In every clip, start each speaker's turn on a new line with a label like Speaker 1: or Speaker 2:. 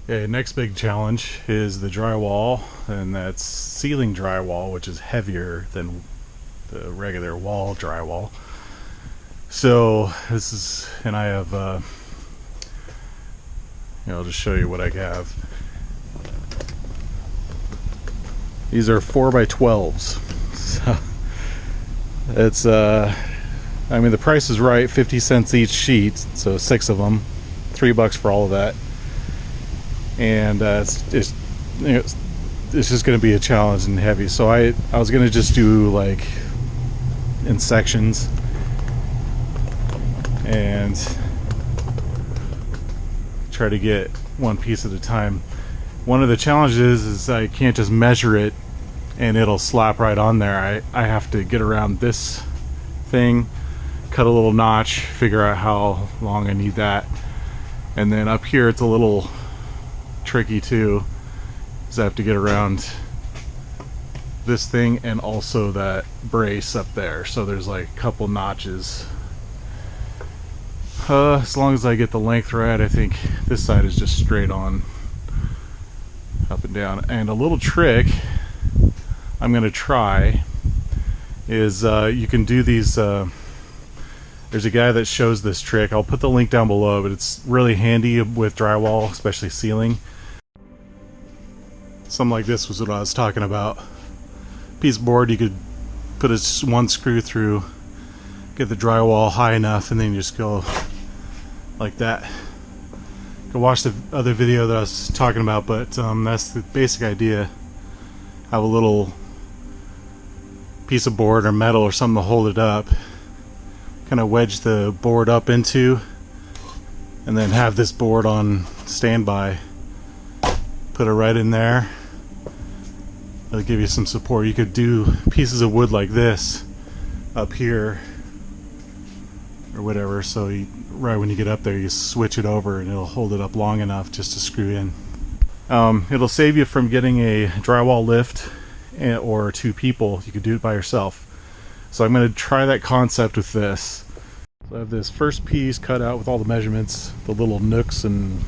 Speaker 1: Okay, next big challenge is the drywall, and that's ceiling drywall, which is heavier than the regular wall drywall. So this is, and I have, I'll just show you what I have. These are 4x12s. So it's, I mean, the price is right, 50 cents each sheet, so 6 of them, $3 for all of that. And it's just going to be a challenge and heavy. So I was going to just do like in sections and try to get one piece at a time. One of the challenges is I can't just measure it and it'll slap right on there. I have to get around this thing, cut a little notch, figure out how long I need that, and then up here it's a little tricky too, is I have to get around this thing and also that brace up there, so there's like a couple notches. As long as I get the length right, I think this side is just straight on up and down. And a little trick I'm going to try is you can do these, there's a guy that shows this trick. I'll put the link down below, but it's really handy with drywall, especially ceiling. Something like this was what I was talking about. Piece of board, you could put one screw through, get the drywall high enough, and then you just go like that. You can watch the other video that I was talking about, but that's the basic idea. Have a little piece of board or metal or something to hold it up, kind of wedge the board up into, and then have this board on standby. Put it right in there. It'll give you some support. You could do pieces of wood like this up here or whatever, so right when you get up there you switch it over and it'll hold it up long enough just to screw in. It'll save you from getting a drywall lift or 2 people. You could do it by yourself. So I'm going to try that concept with this. So I have this first piece cut out with all the measurements, the little nooks, and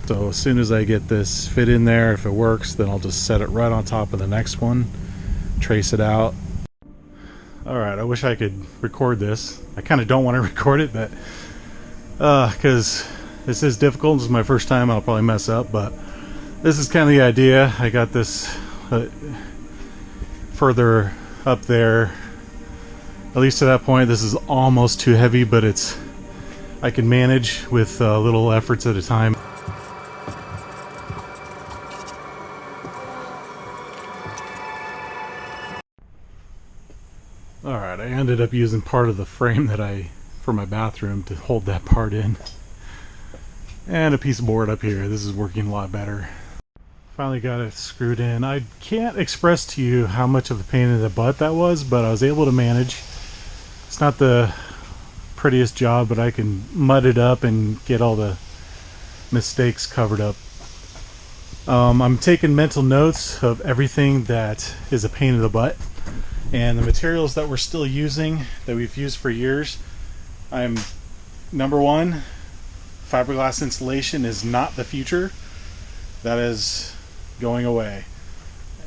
Speaker 1: so as soon as I get this fit in there, if it works, then I'll just set it right on top of the next one, trace it out. Alright, I wish I could record this. I kind of don't want to record it, but because this is difficult. This is my first time. I'll probably mess up, but this is kind of the idea. I got this further up there. At least to that point, this is almost too heavy, but I can manage with little efforts at a time. Alright, I ended up using part of the frame for my bathroom to hold that part in. And a piece of board up here. This is working a lot better. Finally got it screwed in. I can't express to you how much of a pain in the butt that was, but I was able to manage. It's not the prettiest job, but I can mud it up and get all the mistakes covered up. I'm taking mental notes of everything that is a pain in the butt. And the materials that we're still using, that we've used for years, number 1, fiberglass insulation is not the future. That is going away.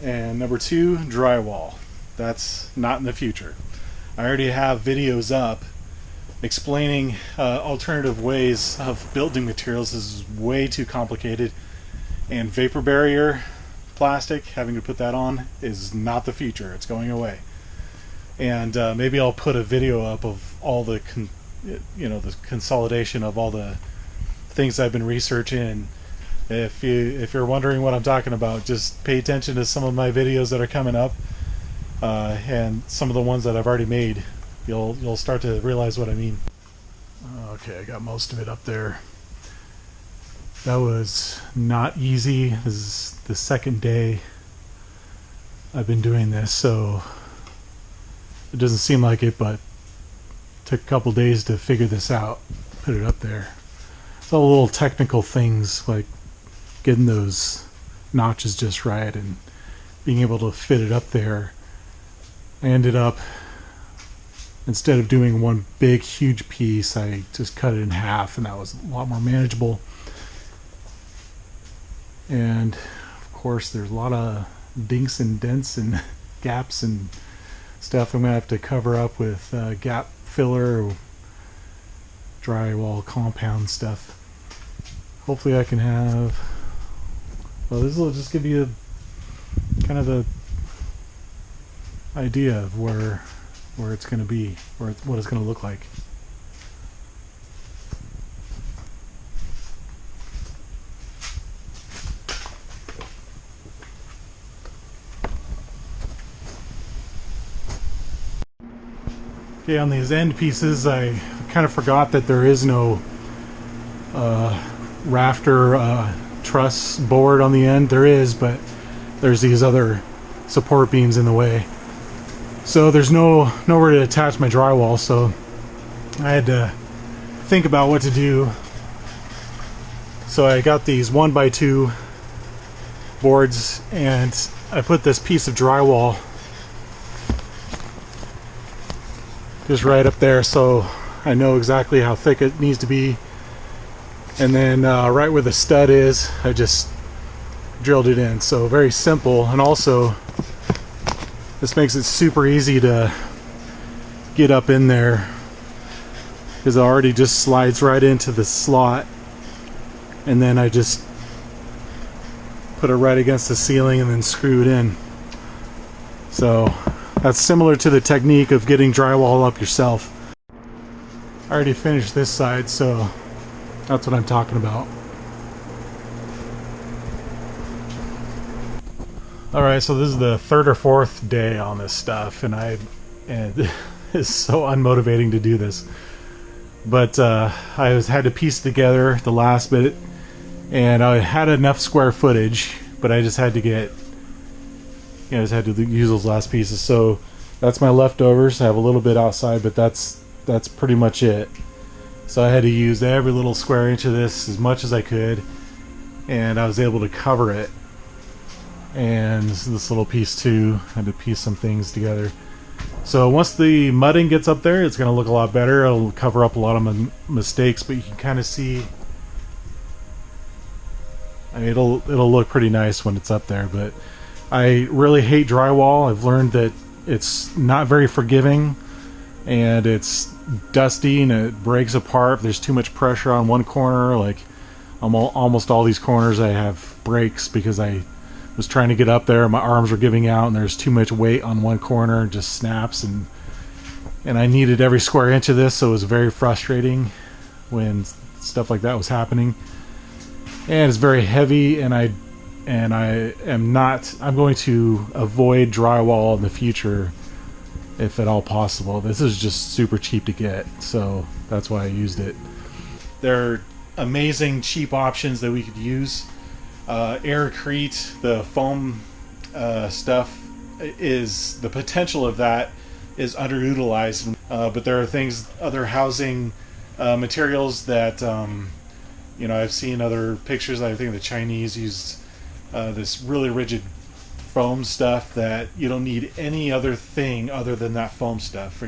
Speaker 1: And number 2, drywall. That's not in the future. I already have videos up explaining alternative ways of building materials. This is way too complicated. And vapor barrier plastic, having to put that on, is not the future. It's going away. And maybe I'll put a video up of all the the consolidation of all the things I've been researching. If you're wondering what I'm talking about, just pay attention to some of my videos that are coming up, and some of the ones that I've already made. You'll start to realize what I mean. Okay, I got most of it up there. That was not easy. This is the second day I've been doing this, so it doesn't seem like it, but it took a couple days to figure this out, put it up there. It's all little technical things like getting those notches just right and being able to fit it up there. I ended up, instead of doing one big huge piece, I just cut it in half, and that was a lot more manageable. And of course there's a lot of dinks and dents and gaps and stuff I'm gonna have to cover up with gap filler or drywall compound stuff. Hopefully I can have, well, this will just give you a kind of a idea of where it's going to be, or what it's going to look like. Okay, on these end pieces, I kind of forgot that there is no rafter truss board on the end. There is, but there's these other support beams in the way. So there's nowhere to attach my drywall, so I had to think about what to do. So I got these 1x2 boards, and I put this piece of drywall just right up there, so I know exactly how thick it needs to be. And then right where the stud is, I just drilled it in. So very simple, and also this makes it super easy to get up in there because it already just slides right into the slot, and then I just put it right against the ceiling and then screw it in. So that's similar to the technique of getting drywall up yourself. I already finished this side, so that's what I'm talking about. Alright, so this is the third or fourth day on this stuff, and it's so unmotivating to do this. But I had to piece together the last bit, and I had enough square footage, but I just had to get, I just had to use those last pieces. So that's my leftovers. I have a little bit outside, but that's pretty much it. So I had to use every little square inch of this as much as I could, and I was able to cover it. And this little piece too, I had to piece some things together. So once the mudding gets up there, it's going to look a lot better. It'll cover up a lot of my mistakes, but you can kind of see, I mean, it'll look pretty nice when it's up there. But I really hate drywall. I've learned that it's not very forgiving, and it's dusty and it breaks apart if there's too much pressure on one corner. Like almost all these corners I have breaks because I was trying to get up there, my arms were giving out, and there's too much weight on one corner and just snaps, and I needed every square inch of this, so it was very frustrating when stuff like that was happening. And it's very heavy, and I'm going to avoid drywall in the future if at all possible. This is just super cheap to get, so that's why I used it. There are amazing cheap options that we could use. Aircrete, the foam stuff, is the potential of that is underutilized, but there are things, other housing materials that I've seen other pictures. I think the Chinese used this really rigid foam stuff that you don't need any other thing other than that foam stuff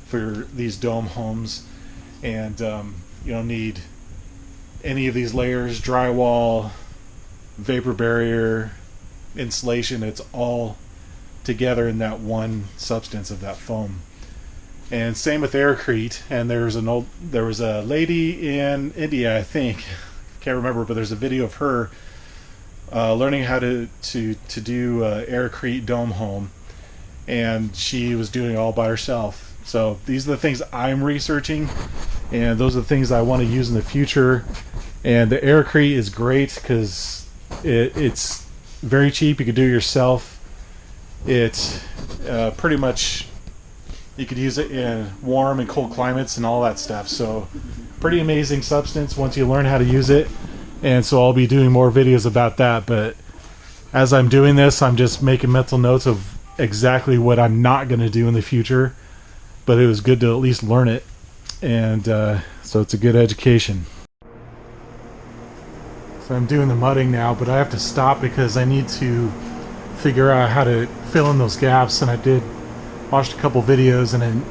Speaker 1: for these dome homes, and you don't need any of these layers, drywall, vapor barrier, insulation. It's all together in that one substance of that foam. And same with aircrete. And there was a lady in India, I think, can't remember, but there's a video of her learning how to do aircrete dome home, and she was doing it all by herself. So these are the things I'm researching, and those are the things I want to use in the future. And the aircrete is great because it's very cheap. You could do it yourself. It's pretty much, you could use it in warm and cold climates and all that stuff. So pretty amazing substance once you learn how to use it. And so I'll be doing more videos about that. But as I'm doing this, I'm just making mental notes of exactly what I'm not going to do in the future. But it was good to at least learn it. And so it's a good education. So I'm doing the mudding now, but I have to stop because I need to figure out how to fill in those gaps. And I watched a couple videos, and then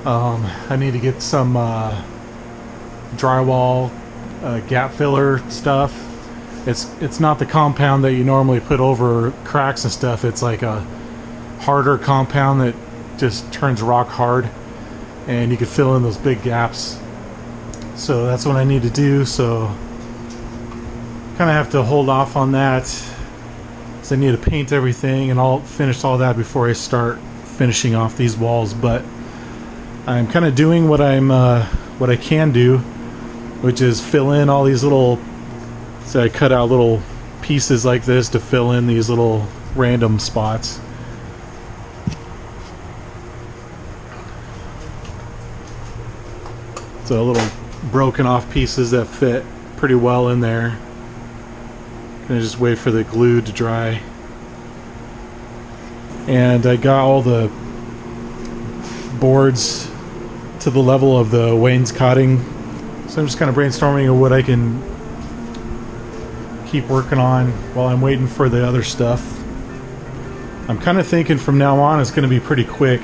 Speaker 1: I need to get some drywall gap filler stuff It's not the compound that you normally put over cracks and stuff. It's like a harder compound that just turns rock hard, and you can fill in those big gaps. So that's what I need to do. So kind of have to hold off on that, so I need to paint everything and I'll finish all that before I start finishing off these walls. But I'm kind of doing what I can do, which is fill in all these little. So I cut out little pieces like this to fill in these little random spots. So little broken off pieces that fit pretty well in there. Gonna just wait for the glue to dry. And I got all the boards to the level of the wainscoting. So I'm just kind of brainstorming of what I can keep working on while I'm waiting for the other stuff. I'm kind of thinking from now on it's going to be pretty quick.